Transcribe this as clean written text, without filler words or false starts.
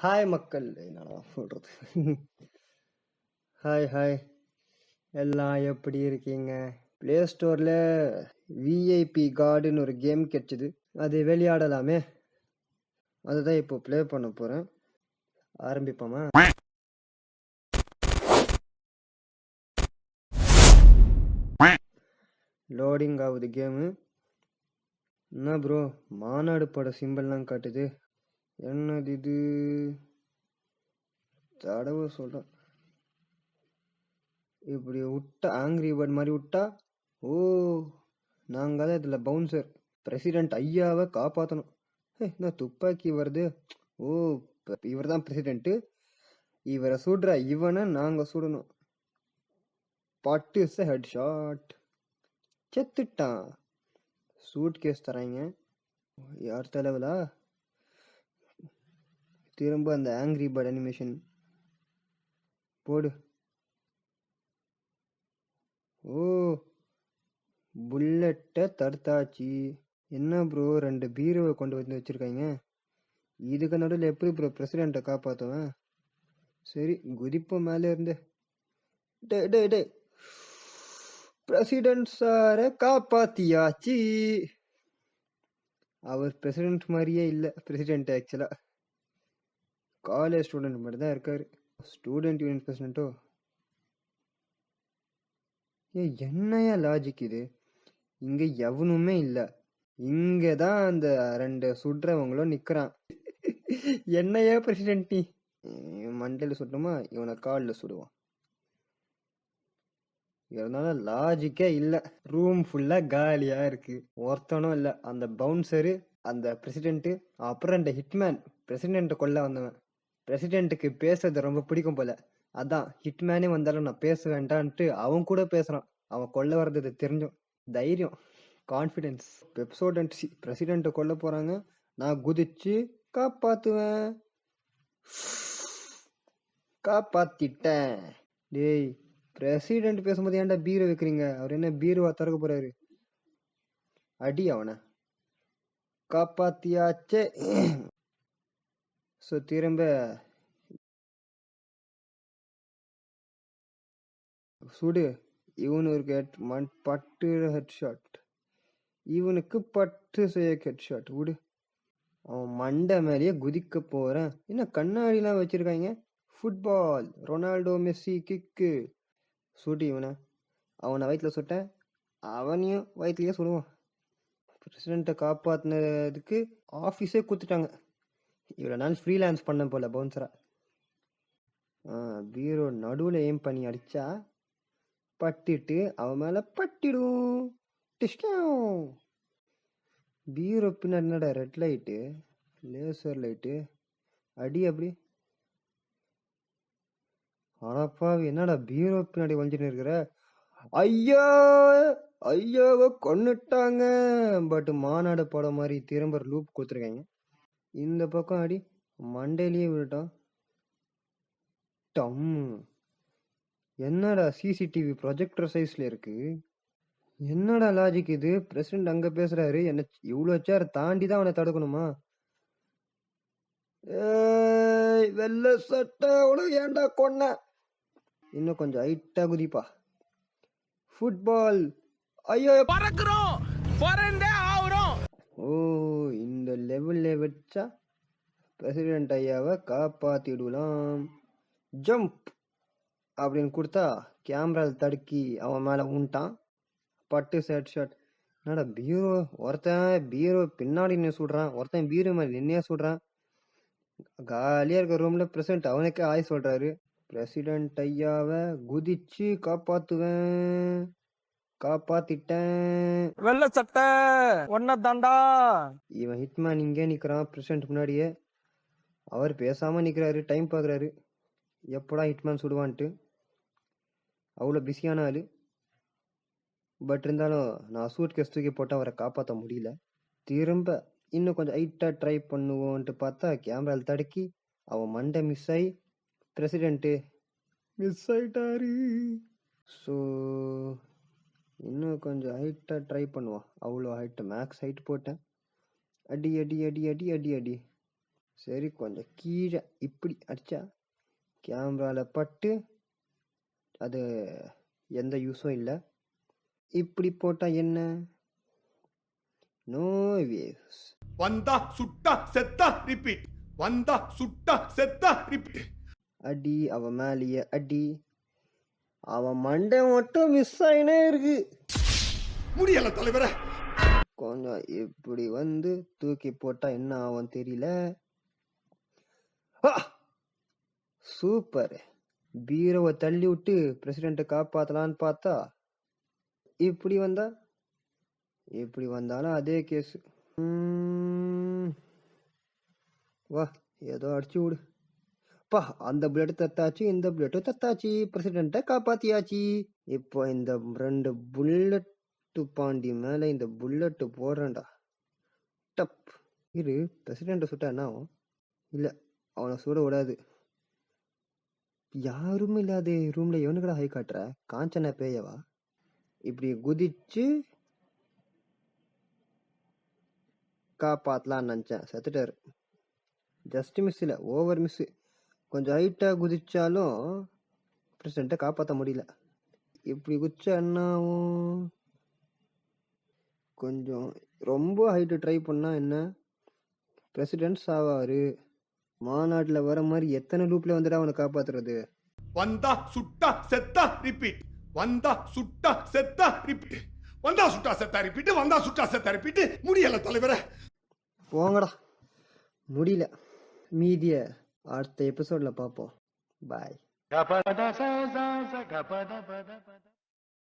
Hi மக்கள், என்னடா சொல்றது? ஹாய் ஹாய், எல்லாம் எப்படி இருக்கீங்க? ப்ளே ஸ்டோரில் விஐபி கார்டுன்னு ஒரு கேம் கிடைச்சிது, அது விளையாடலாமே. அதுதான் இப்போ ப்ளே பண்ண போகிறேன். ஆரம்பிப்போமா? லோடிங் ஆகுது கேமு. என்ன ப்ரோ, மாநாடு பட சிம்பிள்லாம் காட்டுது. என்னது இது? தடவை சொல்கிறேன். இப்படி விட்டா ஆங்கிரி பேர்ட் மாதிரி விட்டா, ஓ நாங்கள் தான் இதில் பவுன்சர். பிரசிடென்ட் ஐயாவை காப்பாற்றணும். என்ன துப்பாக்கி வருது? ஓ, இவர் தான் பிரசிடென்ட்டு. இவரை சுடுற இவனை நாங்கள் சுடணும். பட்டு ஹெட் ஷாட், செத்துட்டான். சூட் கேஸ் தராங்க. யார் தலைவலா? திரும்ப அந்த ஆங்கிரி பேர்ட் அனிமேஷன் போடு. ஓ, புல்லட்டை தடுத்தாச்சு. என்ன ப்ரோ, 2 பீரோவை கொண்டு வந்து வச்சிருக்காங்க. இதுக்கு நடுவில் எப்படி ப்ரோ பிரசிடென்ட்டை காப்பாற்றுவேன்? சரி, குதிப்போம் மேலே இருந்து. டே டே டே, பிரசிடென்ட் சாரை காப்பாத்தியாச்சு. அவர் பிரசிடென்ட் மாதிரியே இல்லை. பிரசிடென்ட் ஆக்சுவலாக காலேஜ் ஸ்டூடெண்ட் மட்டும் தான் இருக்காரு. ஸ்டூடெண்ட் யூனியன் பிரசிடென்ட்டோ? என்னையா லாஜிக் இது? இங்கே எவனுமே இல்லை. இங்கே தான் அந்த 2 சுடுறவங்களும் நிற்கிறான். என்னையா பிரசிடென்ட் நீ? மண்டையில் சுடணுமா? இவனை காலில் சுடுவான். இருந்தாலும் லாஜிக்கே இல்லை. ரூம் ஃபுல்லாக காலியாக இருக்கு. ஒருத்தனும் இல்லை. அந்த பவுன்சரு, அந்த பிரசிடென்ட்டு, அப்புறம் 2 ஹிட்மேன். பிரசிடென்ட்டை கொல்ல வந்தவன். பிரசிடென்ட்டுக்கு பேசுறது ரொம்ப பிடிக்கும் போல. அதான் ஹிட்மேனே வந்தாலும் நான் பேச வேண்டான்ட்டு அவன் கூட பேசுறான். அவன் கொல்ல வர்றது தெரிஞ்சும். தைரியம், கான்ஃபிடென்ஸ். எபிசோட் பிரசிடென்ட்டை கொல்ல போறாங்க, நான் குதிச்சு காப்பாத்துவேன். காப்பாத்திட்டேன். டேய், பிரசிடென்ட் பேசும்போது ஏன்டா பீரோ வைக்கிறீங்க? அவர் என்ன பீரோவா திறக்க போறாரு? அடி அவனை. காப்பாத்தியாச்சே. ஸோ திரும்ப சுடு. இவனுக்கு பட்டு ஹெட் ஷாட், இவனுக்கு பட்டு செய்ய ஹெட் ஷாட். விடு, அவன் மண்டை மேலேயே குதிக்க போறேன். என்ன கண்ணாடிலாம் வச்சிருக்காங்க? Football, Ronaldo Messi kick. சுடு இவனை. அவனை வயிற்றுல சுட்டேன், அவனையும் வயிற்றுலயே சுடுவான். பிரசிடென்ட்டை காப்பாற்றினதுக்கு ஆஃபீஸே கொடுத்துட்டாங்க. இவ்வளோ நாள் ஃப்ரீலான்ஸ் பண்ண போல பவுன்சரா. பீரோ நடுவில் எய்ம் பண்ணி அடிச்சா பட்டிட்டு அவன் மேலே பட்டிடும். பீரோ பின்னாடி என்னடா ரெட் லைட்டு, லேசர் லைட்டு? அடி அப்படி. அடப்பாவி, என்னடா பீரோ பின்னாடி வஞ்சின்னு இருக்கிற? ஐயோ ஐயோவை கொன்னுட்டாங்க. பட் மாநாடு படம் மாதிரி திரும்ப லூப் கொடுத்துருக்காங்க. இந்த பக்கம் அடி மண்டையிலேயே விட்டுட்டான். டம். என்னடா சிசிடிவி ப்ரொஜெக்டர் சைஸ்ல இருக்கு? என்னடா லாஜிக் இது? பிரசிடென்ட் அங்க பேசுறாரு, என்ன இவ்வளவு சேர் தாண்டி தான் அவனை தடுக்கணுமா? வெள்ள சட்டை உனக்கு ஏன்டா கொன்ன? இன்னும் கொஞ்சம் ஹைட்டா குதிப்பா. ஃபுட்பால். ஐயோ, பறக்குறோம், பறந்தே ஆவுறோம். ஓ, இந்த லெவல்ல வச்சா பிரசிடென்ட் ஐயாவை காப்பாத்திடலாம். ஜம்ப் அப்படின்னு கொடுத்தா கேமராவில் தடுக்கி அவன் மேலே உண்டான். பட்டு ஹெட் ஷாட். என்னடா பீரோ, ஒருத்தன் பீரோ பின்னாடி நின்று சுடுறான், ஒருத்தன் பீரோ மேலே நின்னே சுடுறான். காலியாக இருக்க ரூம்ல பிரசிடென்ட் அவனுக்கே ஆய் சொல்றாரு. பிரசிடென்ட் ஐயாவை குதிச்சு காப்பாத்துவேன், காப்பாத்திட்டேன். வெள்ள சட்டை ஒன்ன தாண்டா. இவன் ஹிட்மேன் இங்கே நிக்கிறான் பிரசிடென்ட் முன்னாடியே. அவர் பேசாம நிக்கிறாரு, டைம் பாக்குறாரு, எப்படா ஹிட்மேன் சுடுவான்ட்டு. அவ்வளோ பிஸியான ஆளு. பட் இருந்தாலும் நான் சூட் கேஸ் தூக்கி போட்டு அவரை காப்பாற்ற முடியல. திரும்ப இன்னும் கொஞ்சம் ஹைட்டாக ட்ரை பண்ணுவோன்ட்டு பார்த்தா கேமராவில் தடுக்கி அவன் மண்டை மிஸ் ஆகி பிரசிடென்ட்டு மிஸ் ஆயிட்டாரு. ஸோ இன்னும் கொஞ்சம் ஹைட்டாக ட்ரை பண்ணுவான். அவ்வளோ ஹைட்டு, மேக்ஸ் ஹைட் போட்டேன். அடி அடி அடி அடி அடி அடி. சரி கொஞ்சம் கீழே இப்படி அடிச்சா கேமராவில் பட்டு அது எந்த யூஸும் இல்லை. இப்படி போட்டால் என்ன? No waves. வந்தா சுட்டா செத்தா ரிப்பீட். வந்தா சுட்டா செத்தா ரிப்பீட். அடி அவன் மேலேயே அடி. அவன் மண்டை மட்டும் மிஸ் ஆகினே இருக்கு. முடியல தலைவரே. கொஞ்சம் இப்படி வந்து தூக்கி போட்டா என்ன ஆகும் தெரியல. சூப்பர். பீரோவை தள்ளி விட்டு பிரசிடென்ட்டை காப்பாத்தலான்னு பார்த்தா இப்படி வந்தா, இப்படி வந்தாலும் அதே கேஸ். வா ஏதோ அடிச்சு விடு. பா அந்த புல்லட் தத்தாச்சு, இந்த புல்லட்டும் தத்தாச்சு, பிரசிடென்ட்டை காப்பாத்தியாச்சு. இப்போ இந்த 2 புல்லட்டு பாண்டி மேல இந்த புல்லட்டு போடுறேன்டா. டப். இரு, பிரசிடென்ட்டை சுட்டா என்ன ஆகும்? இல்ல, அவனை சுட விடாது. யாருமே இல்லாத ரூம்ல எவனுக்கடா ஹை காட்டுற? காஞ்சனா பேயவா? இப்படி குதிச்சு காப்பாத்தலான்னு நினைச்சேன், செத்துட்டாரு. ஜஸ்ட் மிஸ் இல்லை, ஓவர் மிஸ். கொஞ்சம் ஹைட்டாக குதிச்சாலும் பிரசிடென்ட்டை காப்பாற்ற முடியல. இப்படி குதிச்சா என்ன ஆகும்? கொஞ்சம் ரொம்ப ஹைட்டு ட்ரை பண்ணா என்ன, பிரசிடென்ட் சாவாரு. மாநாட்டில் வர மாதிரி எத்தனை லூப்ல வந்துடா அவனை காப்பாத்துறது? வந்தா சுட்டா செத்தா ரிப்பீட். வந்தா சுட்டா செத்தா ரிப்பீட். வந்தா சுட்டா செத்தா ரிப்பீட். வந்தா சுட்டா செத்தா ரிப்பீட். முடியல தலைவரே. போங்கடா, முடியல. மீதிய அடுத்த எபிசோட்ல பார்ப்போம். பாய்.